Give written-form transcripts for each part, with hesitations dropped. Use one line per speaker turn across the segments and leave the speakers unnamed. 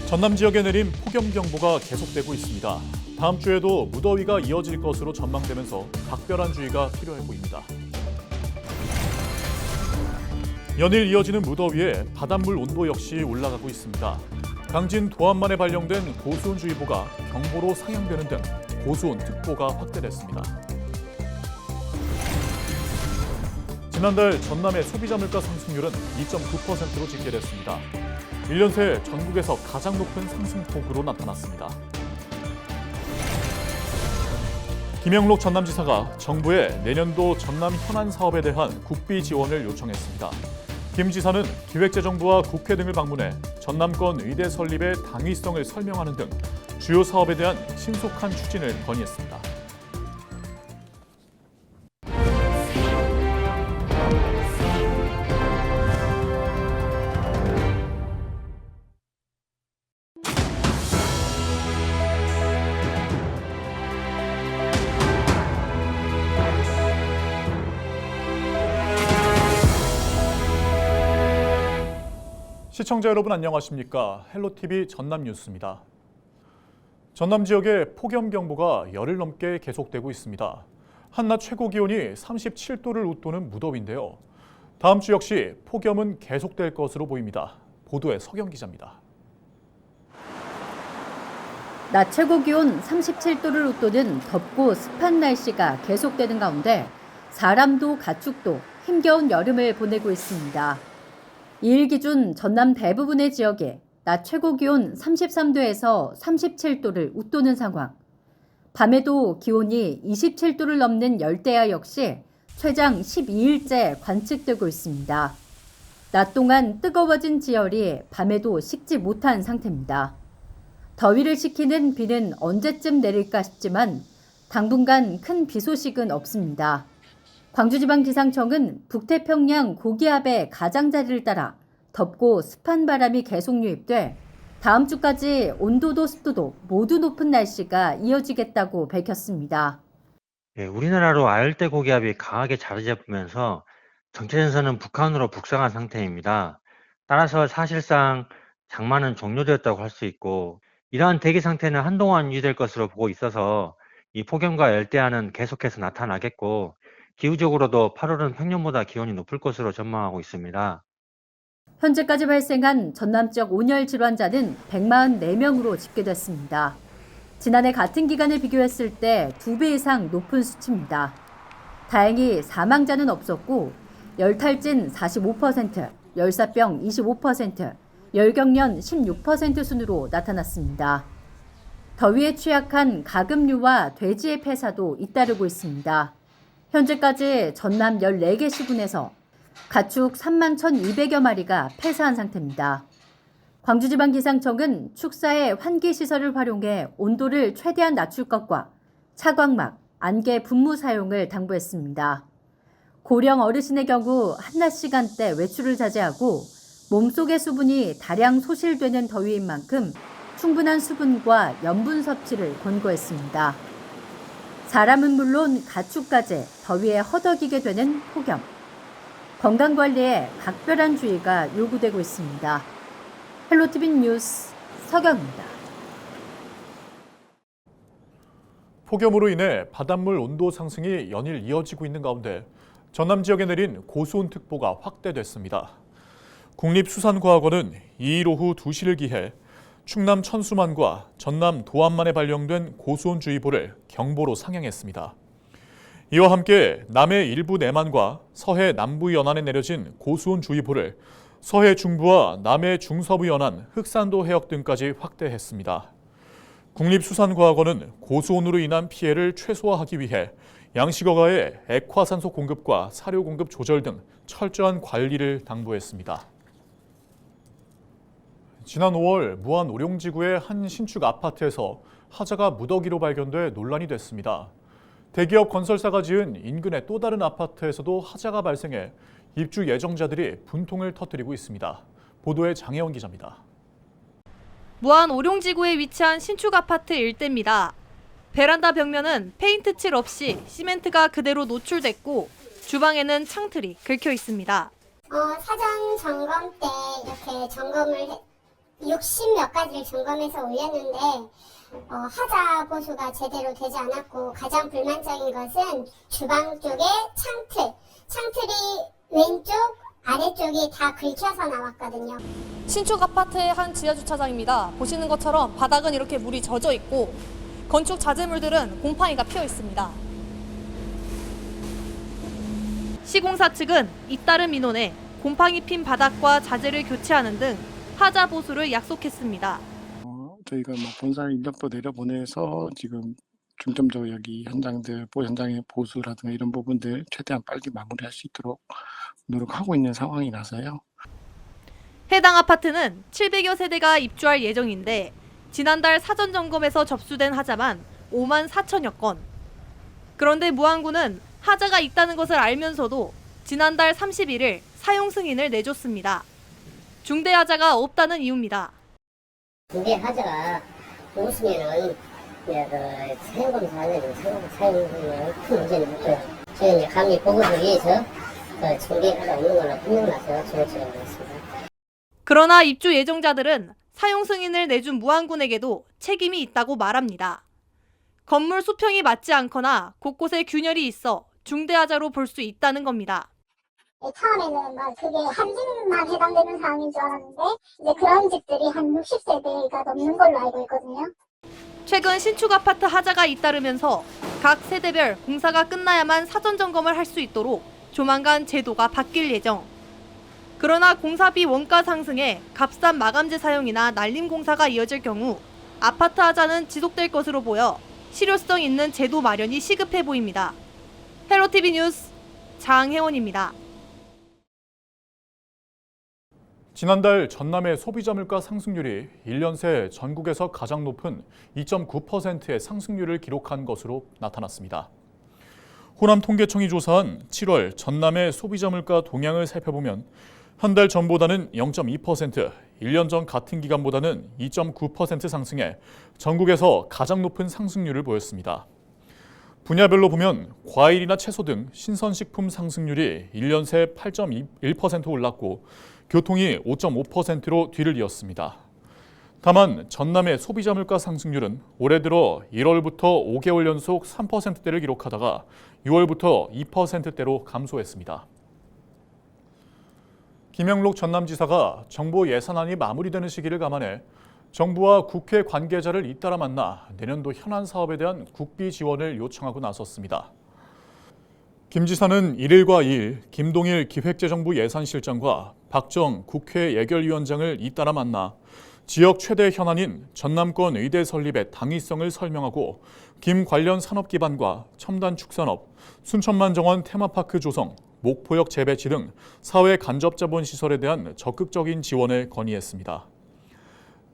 전남 지역에 내린 폭염경보가 계속되고 있습니다. 다음 주에도 무더위가 이어질 것으로 전망되면서 각별한 주의가 필요해 보입니다. 연일 이어지는 무더위에 바닷물 온도 역시 올라가고 있습니다. 강진 도안만에 발령된 고수온주의보가 경보로 상향되는 등 고수온 특보가 확대됐습니다. 지난달 전남의 소비자 물가 상승률은 2.9%로 집계됐습니다. 1년 새 전국에서 가장 높은 상승폭으로 나타났습니다. 김영록 전남지사가 정부에 내년도 전남 현안 사업에 대한 국비 지원을 요청했습니다. 김 지사는 기획재정부와 국회 등을 방문해 전남권 의대 설립의 당위성을 설명하는 등 주요 사업에 대한 신속한 추진을 건의했습니다. 시청자 여러분 안녕하십니까? 헬로티비 전남 뉴스입니다. 전남 지역에 폭염경보가 열흘 넘게 계속되고 있습니다. 한낮 최고 기온이 37도를 웃도는 무더위인데요. 다음 주 역시 폭염은 계속될 것으로 보입니다. 보도에 서경 기자입니다.
낮 최고 기온 37도를 웃도는 덥고 습한 날씨가 계속되는 가운데 사람도 가축도 힘겨운 여름을 보내고 있습니다. 2일 기준 전남 대부분의 지역에 낮 최고 기온 33도에서 37도를 웃도는 상황. 밤에도 기온이 27도를 넘는 열대야 역시 최장 12일째 관측되고 있습니다. 낮 동안 뜨거워진 지열이 밤에도 식지 못한 상태입니다. 더위를 식히는 비는 언제쯤 내릴까 싶지만 당분간 큰 비 소식은 없습니다. 광주지방기상청은 북태평양 고기압의 가장자리를 따라 덥고 습한 바람이 계속 유입돼 다음 주까지 온도도 습도도 모두 높은 날씨가 이어지겠다고 밝혔습니다.
우리나라로 아열대 고기압이 강하게 자리 잡으면서 정체전선은 북한으로 북상한 상태입니다. 따라서 사실상 장마는 종료되었다고 할 수 있고 이러한 대기 상태는 한동안 유지될 것으로 보고 있어서 이 폭염과 열대야는 계속해서 나타나겠고 기후적으로도 8월은 평년보다 기온이 높을 것으로 전망하고 있습니다.
현재까지 발생한 전남 지역 온열 질환자는 144명으로 집계됐습니다. 지난해 같은 기간에 비교했을 때 2배 이상 높은 수치입니다. 다행히 사망자는 없었고 열탈진 45%, 열사병 25%, 열경련 16% 순으로 나타났습니다. 더위에 취약한 가금류와 돼지의 폐사도 잇따르고 있습니다. 현재까지 전남 14개 시군에서 가축 31,200여 마리가 폐사한 상태입니다. 광주지방기상청은 축사의 환기시설을 활용해 온도를 최대한 낮출 것과 차광막, 안개 분무 사용을 당부했습니다. 고령 어르신의 경우 한낮 시간대 외출을 자제하고 몸속의 수분이 다량 소실되는 더위인 만큼 충분한 수분과 염분 섭취를 권고했습니다. 사람은 물론 가축까지 더위에 허덕이게 되는 폭염. 건강관리에 각별한 주의가 요구되고 있습니다. 헬로티비 뉴스 서경입니다.
폭염으로 인해 바닷물 온도 상승이 연일 이어지고 있는 가운데 전남 지역에 내린 고수온특보가 확대됐습니다. 국립수산과학원은 2일 오후 2시를 기해 충남 천수만과 전남 도안만에 발령된 고수온주의보를 경보로 상향했습니다. 이와 함께 남해 일부 내만과 서해 남부 연안에 내려진 고수온주의보를 서해 중부와 남해 중서부 연안, 흑산도 해역 등까지 확대했습니다. 국립수산과학원은 고수온으로 인한 피해를 최소화하기 위해 양식어가의 액화산소 공급과 사료 공급 조절 등 철저한 관리를 당부했습니다. 지난 5월 무안 오룡지구의 한 신축 아파트에서 하자가 무더기로 발견돼 논란이 됐습니다. 대기업 건설사가 지은 인근의 또 다른 아파트에서도 하자가 발생해 입주 예정자들이 분통을 터뜨리고 있습니다. 보도에 장혜원 기자입니다.
무안 오룡지구에 위치한 신축 아파트 일대입니다. 베란다 벽면은 페인트 칠 없이 시멘트가 그대로 노출됐고 주방에는 창틀이 긁혀 있습니다.
사전 점검 때 이렇게 이렇게 점검을 60몇 가지를 점검해서 올렸는데 하자 보수가 제대로 되지 않았고, 가장 불만적인 것은 주방 쪽에 창틀이 왼쪽 아래쪽이 다 긁혀서 나왔거든요.
신축 아파트의 한 지하 주차장입니다. 보시는 것처럼 바닥은 이렇게 물이 젖어 있고 건축 자재물들은 곰팡이가 피어 있습니다. 시공사 측은 잇따른 민원에 곰팡이 핀 바닥과 자재를 교체하는 등 하자 보수를 약속했습니다.
저희가 본사 인력도 내려보내서 지금 중점적으로 여기 현장의 보수라든가 이런 부분들 최대한 빨리 마무리할 수 있도록 노력하고 있는 상황이라서요.
해당 아파트는 700여 세대가 입주할 예정인데 지난달 사전 점검에서 접수된 하자만 5만 4천여 건. 그런데 무안구는 하자가 있다는 것을 알면서도 지난달 31일 사용 승인을 내줬습니다. 중대 하자가 없다는 이유입니다.
중대 하자가 없으면은 사용검사는 사용은 큰 문제는 없고요. 저희는 이제 감리 보고를 위해서 중대 하자 없는 걸로 판명나서 지원처럼 되었습니다.
그러나 입주 예정자들은 사용 승인을 내준 무안군에게도 책임이 있다고 말합니다. 건물 수평이 맞지 않거나 곳곳에 균열이 있어 중대하자로 볼 수 있다는 겁니다.
처음에는 그게 한 집만 해당되는 사항인 줄 알았는데 이제 그런 집들이 한 60세대가 넘는 걸로 알고 있거든요.
최근 신축 아파트 하자가 잇따르면서 각 세대별 공사가 끝나야만 사전 점검을 할 수 있도록 조만간 제도가 바뀔 예정. 그러나 공사비 원가 상승에 값싼 마감재 사용이나 날림 공사가 이어질 경우 아파트 하자는 지속될 것으로 보여 실효성 있는 제도 마련이 시급해 보입니다. 헬로티비 뉴스 장혜원입니다.
지난달 전남의 소비자 물가 상승률이 1년 새 전국에서 가장 높은 2.9%의 상승률을 기록한 것으로 나타났습니다. 호남통계청이 조사한 7월 전남의 소비자 물가 동향을 살펴보면 한 달 전보다는 0.2%, 1년 전 같은 기간보다는 2.9% 상승해 전국에서 가장 높은 상승률을 보였습니다. 분야별로 보면 과일이나 채소 등 신선식품 상승률이 1년 새 8.1% 올랐고 교통이 5.5%로 뒤를 이었습니다. 다만 전남의 소비자 물가 상승률은 올해 들어 1월부터 5개월 연속 3%대를 기록하다가 6월부터 2%대로 감소했습니다. 김영록 전남지사가 정부 예산안이 마무리되는 시기를 감안해 정부와 국회 관계자를 잇따라 만나 내년도 현안 사업에 대한 국비 지원을 요청하고 나섰습니다. 김 지사는 1일과 2일 김동일 기획재정부 예산실장과 박정 국회 예결위원장을 잇따라 만나 지역 최대 현안인 전남권 의대 설립의 당위성을 설명하고 김 관련 산업 기반과 첨단 축산업, 순천만 정원 테마파크 조성, 목포역 재배치 등 사회 간접 자본 시설에 대한 적극적인 지원을 건의했습니다.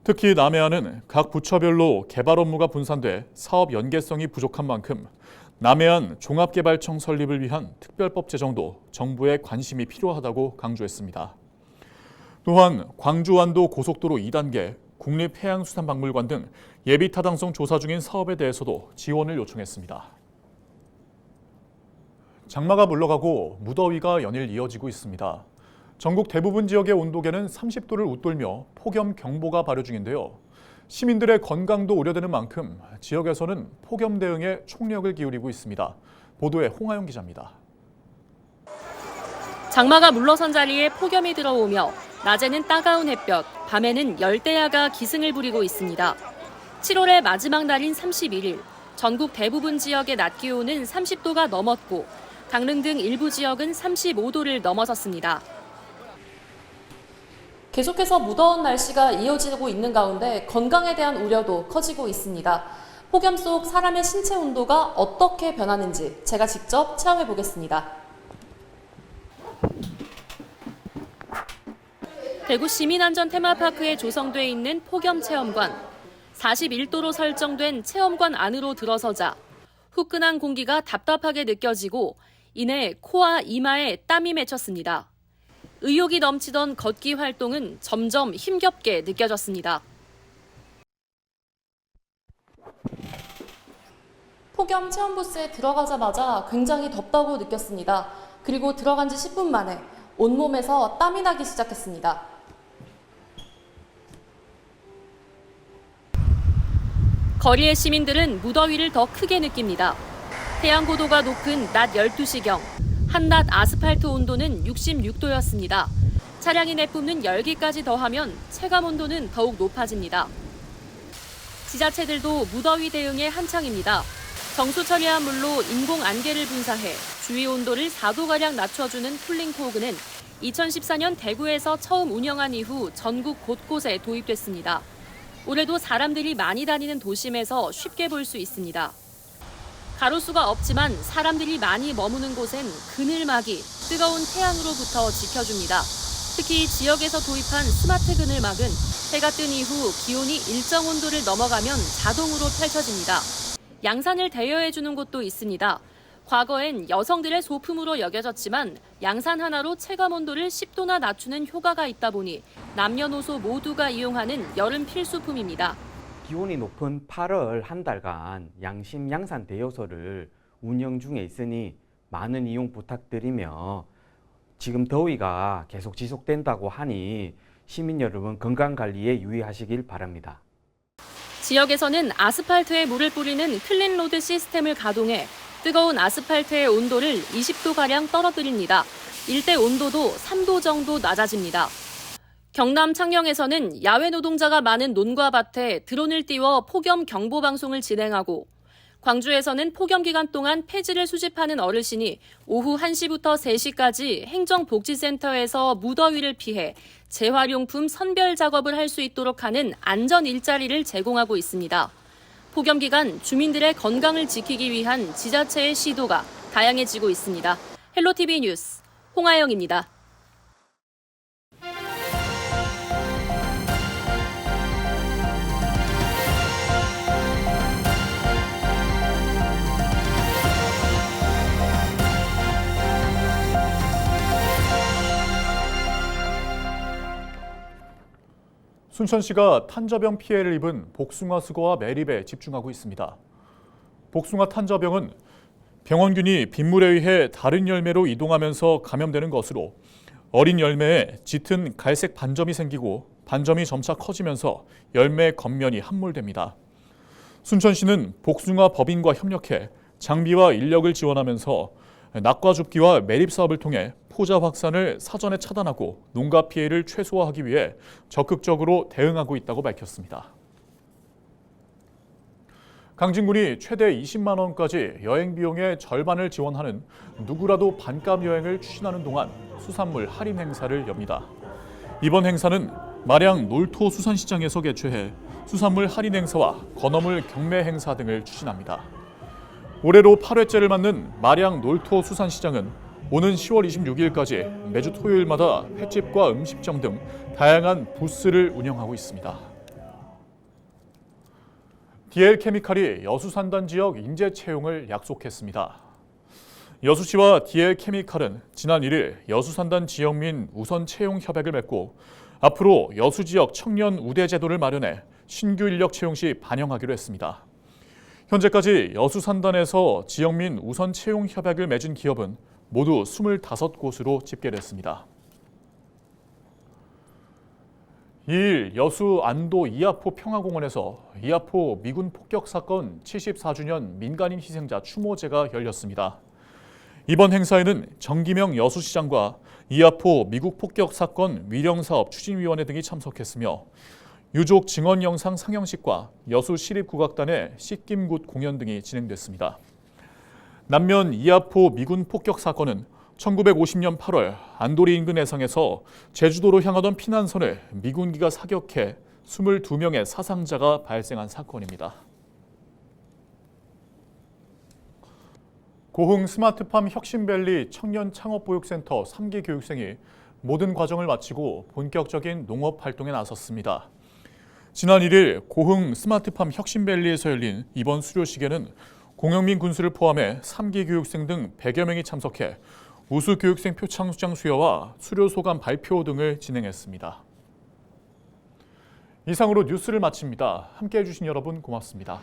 특히 남해안은 각 부처별로 개발 업무가 분산돼 사업 연계성이 부족한 만큼 남해안 종합개발청 설립을 위한 특별법 제정도 정부의 관심이 필요하다고 강조했습니다. 또한 광주완도 고속도로 2단계, 국립해양수산박물관 등 예비타당성 조사 중인 사업에 대해서도 지원을 요청했습니다. 장마가 물러가고 무더위가 연일 이어지고 있습니다. 전국 대부분 지역의 온도계는 30도를 웃돌며 폭염경보가 발효 중인데요. 시민들의 건강도 우려되는 만큼 지역에서는 폭염 대응에 총력을 기울이고 있습니다. 보도에 홍하영 기자입니다.
장마가 물러선 자리에 폭염이 들어오며 낮에는 따가운 햇볕, 밤에는 열대야가 기승을 부리고 있습니다. 7월의 마지막 날인 31일, 전국 대부분 지역의 낮 기온은 30도가 넘었고 강릉 등 일부 지역은 35도를 넘어섰습니다.
계속해서 무더운 날씨가 이어지고 있는 가운데 건강에 대한 우려도 커지고 있습니다. 폭염 속 사람의 신체 온도가 어떻게 변하는지 제가 직접 체험해 보겠습니다.
대구 시민안전 테마파크에 조성돼 있는 폭염 체험관. 41도로 설정된 체험관 안으로 들어서자 후끈한 공기가 답답하게 느껴지고 이내 코와 이마에 땀이 맺혔습니다. 의욕이 넘치던 걷기 활동은 점점 힘겹게 느껴졌습니다.
폭염 체험 부스에 들어가자마자 굉장히 덥다고 느꼈습니다. 그리고 들어간 지 10분 만에 온몸에서 땀이 나기 시작했습니다.
거리의 시민들은 무더위를 더 크게 느낍니다. 태양 고도가 높은 낮 12시경, 한낮 아스팔트 온도는 66도였습니다. 차량이 내뿜는 열기까지 더하면 체감 온도는 더욱 높아집니다. 지자체들도 무더위 대응에 한창입니다. 정수 처리한 물로 인공 안개를 분사해 주위 온도를 4도가량 낮춰주는 쿨링코그는 2014년 대구에서 처음 운영한 이후 전국 곳곳에 도입됐습니다. 올해도 사람들이 많이 다니는 도심에서 쉽게 볼 수 있습니다. 가로수가 없지만 사람들이 많이 머무는 곳엔 그늘막이 뜨거운 태양으로부터 지켜줍니다. 특히 지역에서 도입한 스마트 그늘막은 해가 뜬 이후 기온이 일정 온도를 넘어가면 자동으로 펼쳐집니다. 양산을 대여해주는 곳도 있습니다. 과거엔 여성들의 소품으로 여겨졌지만 양산 하나로 체감 온도를 10도나 낮추는 효과가 있다 보니 남녀노소 모두가 이용하는 여름 필수품입니다.
기온이 높은 8월 한 달간 양심 양산 대여소를 운영 중에 있으니 많은 이용 부탁드리며 지금 더위가 계속 지속된다고 하니 시민 여러분 건강관리에 유의하시길 바랍니다.
지역에서는 아스팔트에 물을 뿌리는 클린로드 시스템을 가동해 뜨거운 아스팔트의 온도를 20도가량 떨어뜨립니다. 일대 온도도 3도 정도 낮아집니다. 경남 창녕에서는 야외 노동자가 많은 논과 밭에 드론을 띄워 폭염 경보 방송을 진행하고 광주에서는 폭염 기간 동안 폐지를 수집하는 어르신이 오후 1시부터 3시까지 행정복지센터에서 무더위를 피해 재활용품 선별 작업을 할 수 있도록 하는 안전 일자리를 제공하고 있습니다. 폭염 기간 주민들의 건강을 지키기 위한 지자체의 시도가 다양해지고 있습니다. 헬로티비 뉴스 홍아영입니다.
순천시가 탄저병 피해를 입은 복숭아 수거와 매립에 집중하고 있습니다. 복숭아 탄저병은 병원균이 빗물에 의해 다른 열매로 이동하면서 감염되는 것으로 어린 열매에 짙은 갈색 반점이 생기고 반점이 점차 커지면서 열매 겉면이 함몰됩니다. 순천시는 복숭아 법인과 협력해 장비와 인력을 지원하면서 낙과 줍기와 매립 사업을 통해 포자 확산을 사전에 차단하고 농가 피해를 최소화하기 위해 적극적으로 대응하고 있다고 밝혔습니다. 강진군이 최대 20만 원까지 여행 비용의 절반을 지원하는 누구라도 반값 여행을 추진하는 동안 수산물 할인 행사를 엽니다. 이번 행사는 마량 놀토 수산시장에서 개최해 수산물 할인 행사와 건어물 경매 행사 등을 추진합니다. 올해로 8회째를 맞는 마량 놀토 수산시장은 오는 10월 26일까지 매주 토요일마다 횟집과 음식점 등 다양한 부스를 운영하고 있습니다. DL케미칼이 여수산단 지역 인재 채용을 약속했습니다. 여수시와 DL케미칼은 지난 1일 여수산단 지역민 우선 채용 협약을 맺고 앞으로 여수 지역 청년 우대 제도를 마련해 신규 인력 채용 시 반영하기로 했습니다. 현재까지 여수산단에서 지역민 우선 채용 협약을 맺은 기업은 모두 25곳으로 집계됐습니다. 2일 여수 안도 이하포 평화공원에서 이하포 미군 폭격 사건 74주년 민간인 희생자 추모제가 열렸습니다. 이번 행사에는 정기명 여수시장과 이하포 미국 폭격 사건 위령사업 추진위원회 등이 참석했으며 유족 증언 영상 상영식과 여수시립국악단의 씻김굿 공연 등이 진행됐습니다. 남면 이하포 미군 폭격 사건은 1950년 8월 안도리 인근 해상에서 제주도로 향하던 피난선을 미군기가 사격해 22명의 사상자가 발생한 사건입니다. 고흥 스마트팜 혁신밸리 청년 창업보육센터 3기 교육생이 모든 과정을 마치고 본격적인 농업 활동에 나섰습니다. 지난 1일 고흥 스마트팜 혁신밸리에서 열린 이번 수료식에는 공영민 군수를 포함해 3기 교육생 등 100여 명이 참석해 우수 교육생 표창 수장 수여와 수료 소감 발표 등을 진행했습니다. 이상으로 뉴스를 마칩니다. 함께해 주신 여러분 고맙습니다.